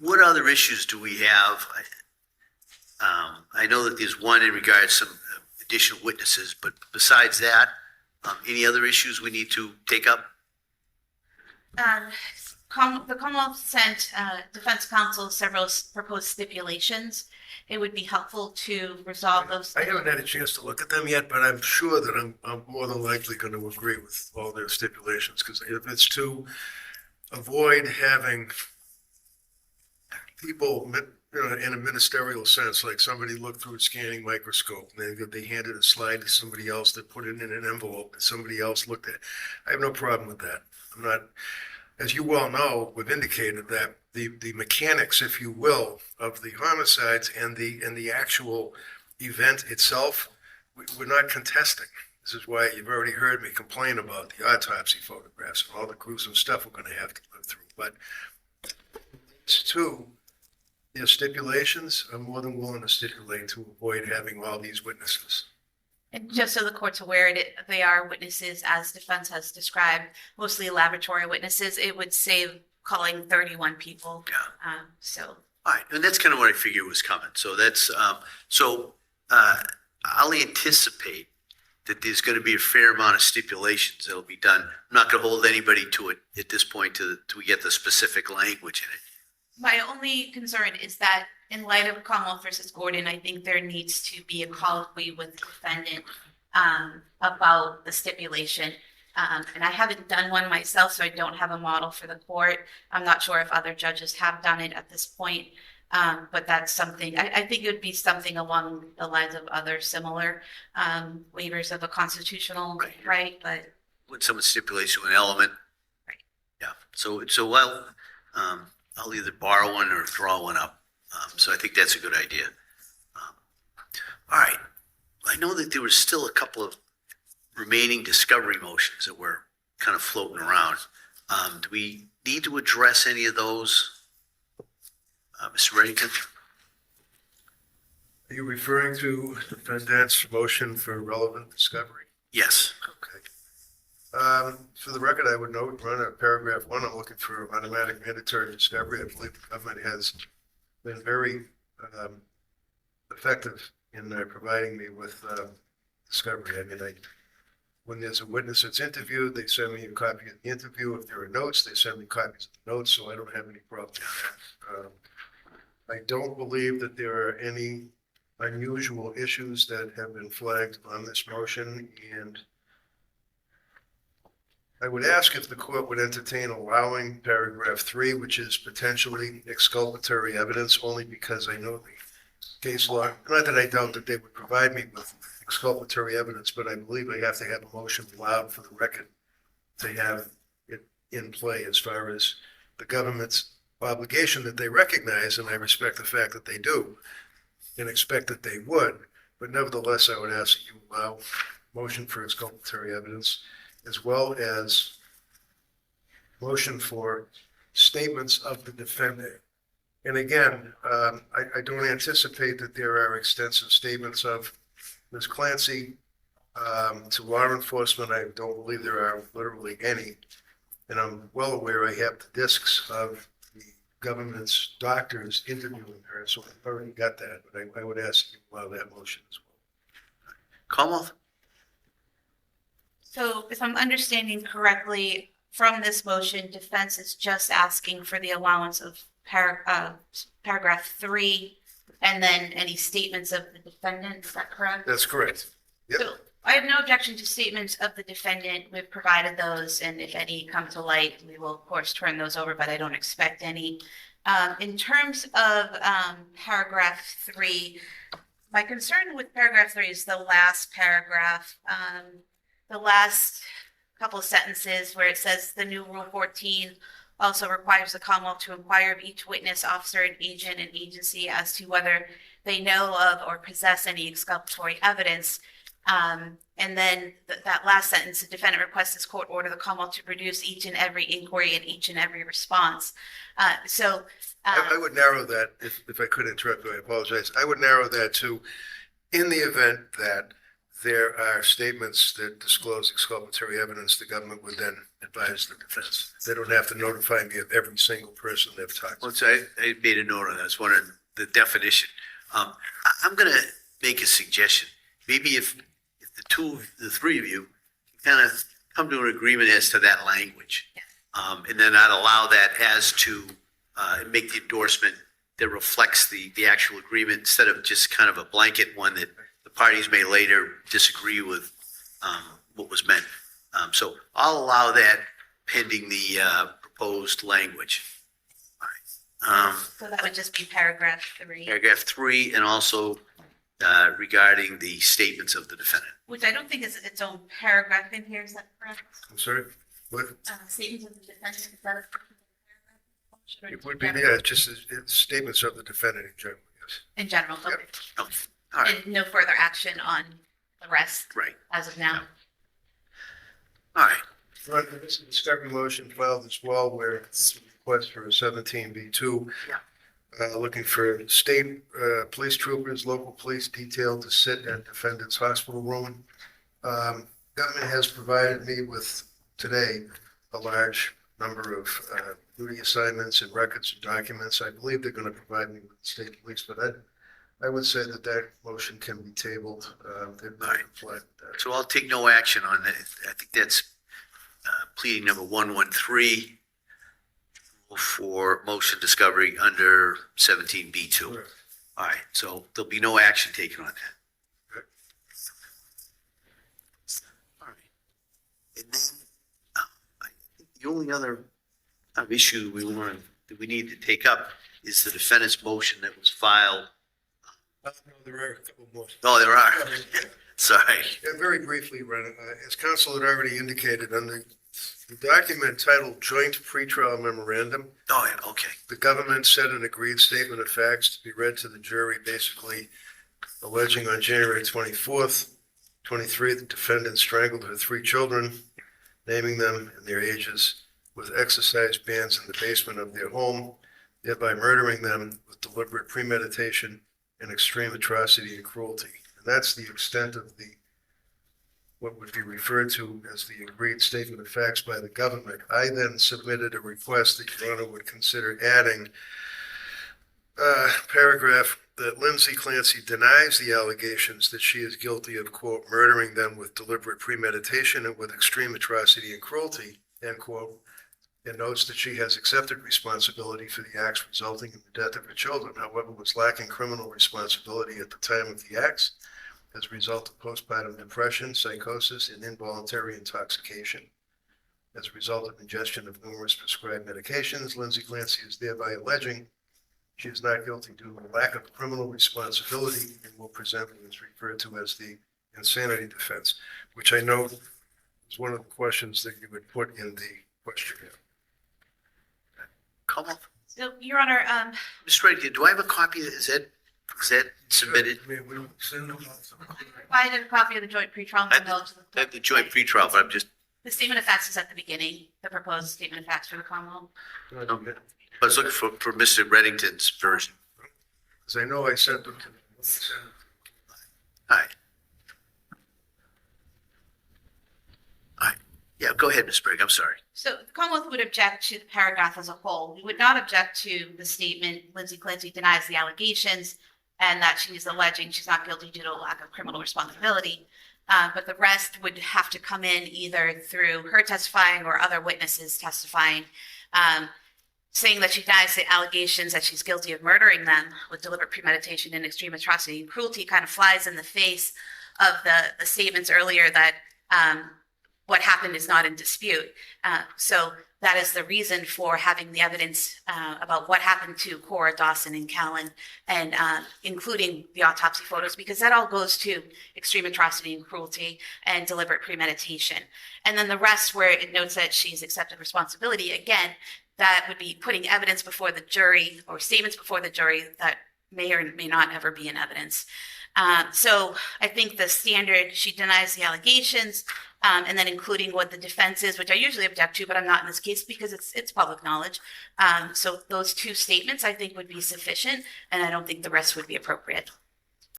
What other issues do we have? I know that there's one in regards to some additional witnesses, but besides that, any other issues we need to take up? The Commonwealth sent defense counsel several proposed stipulations. It would be helpful to resolve those. I haven't had a chance to look at them yet, but I'm sure that I'm more than likely going to agree with all their stipulations, because if it's to avoid having people, in a ministerial sense, like somebody looked through a scanning microscope and they handed a slide to somebody else that put it in an envelope and somebody else looked at it. I have no problem with that. I'm not, as you well know, we've indicated that the mechanics, if you will, of the homicides and the actual event itself, we're not contesting. This is why you've already heard me complain about the autopsy photographs and all the gruesome stuff we're going to have to live through. But it's to their stipulations, I'm more than willing to stipulate to avoid having all these witnesses. And just so the court's aware, they are witnesses, as defense has described, mostly laboratory witnesses. It would save calling 31 people. Yeah. So. All right, and that's kind of what I figured was coming. So that's I'll anticipate that there's going to be a fair amount of stipulations that'll be done. I'm not going to hold anybody to it at this point till we get the specific language in it. My only concern is that in light of Commonwealth versus Gordon, I think there needs to be a colloquy with the defendant about the stipulation. And I haven't done one myself, so I don't have a model for the court. I'm not sure if other judges have done it at this point, but that's something, I think it would be something along the lines of other similar waivers of a constitutional right, but. When someone stipulates to an element. Right. Yeah, so I'll either borrow one or draw one up. So I think that's a good idea. All right. I know that there was still a couple of remaining discovery motions that were kind of floating around. Do we need to address any of those? Mr. Reddington? Are you referring to the defendant's motion for relevant discovery? Yes. Okay. For the record, I would note, run at paragraph 1, I'm looking for automatic mandatory discovery. I believe the government has been very effective in providing me with discovery. I mean, when there's a witness that's interviewed, they send me a copy of the interview. If there are notes, they send me copies of the notes, so I don't have any problem with that. I don't believe that there are any unusual issues that have been flagged on this motion, and I would ask if the court would entertain allowing paragraph 3, which is potentially exculpatory evidence, only because I know the case law. Not that I doubt that they would provide me with exculpatory evidence, but I believe I have to have a motion allowed for the record to have it in play as far as the government's obligation that they recognize, and I respect the fact that they do and expect that they would. But nevertheless, I would ask that you allow motion for exculpatory evidence, as well as motion for statements of the defendant. And again, I don't anticipate that there are extensive statements of Ms. Clancy to law enforcement. I don't believe there are literally any. And I'm well aware I have the discs of the government's doctors interviewing her, so I've already got that, but I would ask you to allow that motion as well. Commonwealth? So if I'm understanding correctly from this motion, defense is just asking for the allowance of paragraph 3 and then any statements of the defendant. Is that correct? That's correct. Yep. So I have no objection to statements of the defendant. We've provided those, and if any come to light, we will of course turn those over, but I don't expect any. In terms of paragraph 3, my concern with paragraph 3 is the last paragraph. The last couple of sentences where it says the new Rule 14 also requires the Commonwealth to inquire of each witness, officer, and agent and agency as to whether they know of or possess any exculpatory evidence. And then that last sentence, the defendant requests this court order the Commonwealth to produce each and every inquiry and each and every response. I would narrow that, if I could interrupt you, I apologize. I would narrow that to, in the event that there are statements that disclose exculpatory evidence, the government would then advise the defense. They don't have to notify me of every single person they've talked to. Well, so I made a note of that. I was wondering the definition. I'm going to make a suggestion. Maybe if the three of you kind of come to an agreement as to that language, and then I'd allow that as to make the endorsement that reflects the actual agreement instead of just kind of a blanket one that the parties may later disagree with what was meant. So I'll allow that pending the proposed language. All right. So that would just be paragraph 3, Paragraph 3, and also regarding the statements of the defendant. which I don't think is its own paragraph in here. Is that correct? I'm sorry? What? Statements of the defendant, is that a paragraph? Should I It just would be, grab yeah, just it's statements of the defendant in general, yes. in general, okay. Okay. All right. And no further action on the rest Right. as of now. All right. Right, this is a discovery motion filed as well where it's a request for a 17B2. Looking for state police troopers, local police detail to sit at defendant's hospital room. Government has provided me with today a large number of duty assignments and records and documents. I believe they're going to provide me with the state police, but I would say that motion can be tabled. They're not Right. compliant with that. So I'll take no action on that. I think that's pleading number 113 for motion discovery under 17B2. Correct. All right. So there'll be no action taken on that. Okay. All right. And then I think the only other issue that we need to take up is the defendant's motion that was filed. No, there are a couple more. Oh, there are. Sorry. Yeah, very briefly, Ren, as counsel had already indicated, on the document titled Joint Pretrial Memorandum, Oh, yeah. Okay. the government said an agreed statement of facts to be read to the jury, basically alleging on January 24th, 23, the defendant strangled her 3 children, naming them and their ages, with exercise bands in the basement of their home, thereby murdering them with deliberate premeditation and extreme atrocity and cruelty. And that's the extent of what would be referred to as the agreed statement of facts by the government. I then submitted a request that Your Honor would consider adding paragraph that Lindsay Clancy denies the allegations that she is guilty of, quote, murdering them with deliberate premeditation and with extreme atrocity and cruelty, end quote, and notes that she has accepted responsibility for the acts resulting in the death of her children, however, was lacking criminal responsibility at the time of the acts as a result of postpartum depression, psychosis, and involuntary intoxication. As a result of ingestion of numerous prescribed medications, Lindsay Clancy is thereby alleging she is not guilty due to a lack of criminal responsibility and will present what is referred to as the insanity defense, which I know is one of the questions that you would put in the questionnaire. Come on. So, Your Honor, Mr. Reddington, do I have a copy? Is that submitted? I mean, we send them provided a copy of the joint pretrial. I have the joint pretrial, but I'm just, The statement of facts is at the beginning, the proposed statement of facts for the Commonwealth. because I was looking for Mr. Reddington's version. I know I sent them to. All right. All right. Yeah, go ahead, Ms. Brigg. I'm sorry. So the Commonwealth would object to the paragraph as a whole. We would not object to the statement, Lindsay Clancy denies the allegations and that she is alleging she's not guilty due to a lack of criminal responsibility. But the rest would have to come in either through her testifying or other witnesses testifying, saying that she denies the allegations that she's guilty of murdering them with deliberate premeditation and extreme atrocity and cruelty kind of flies in the face of the statements earlier that what happened is not in dispute. So that is the reason for having the evidence about what happened to Cora, Dawson, and Callan, and including the autopsy photos, because that all goes to extreme atrocity and cruelty and deliberate premeditation. And then the rest where it notes that she's accepted responsibility, again, that would be putting evidence before the jury or statements before the jury that may or may not ever be in evidence. So I think the standard, she denies the allegations, and then including what the defense is, which I usually object to, but I'm not in this case because it's public knowledge. So those 2 statements I think would be sufficient, and I don't think the rest would be appropriate.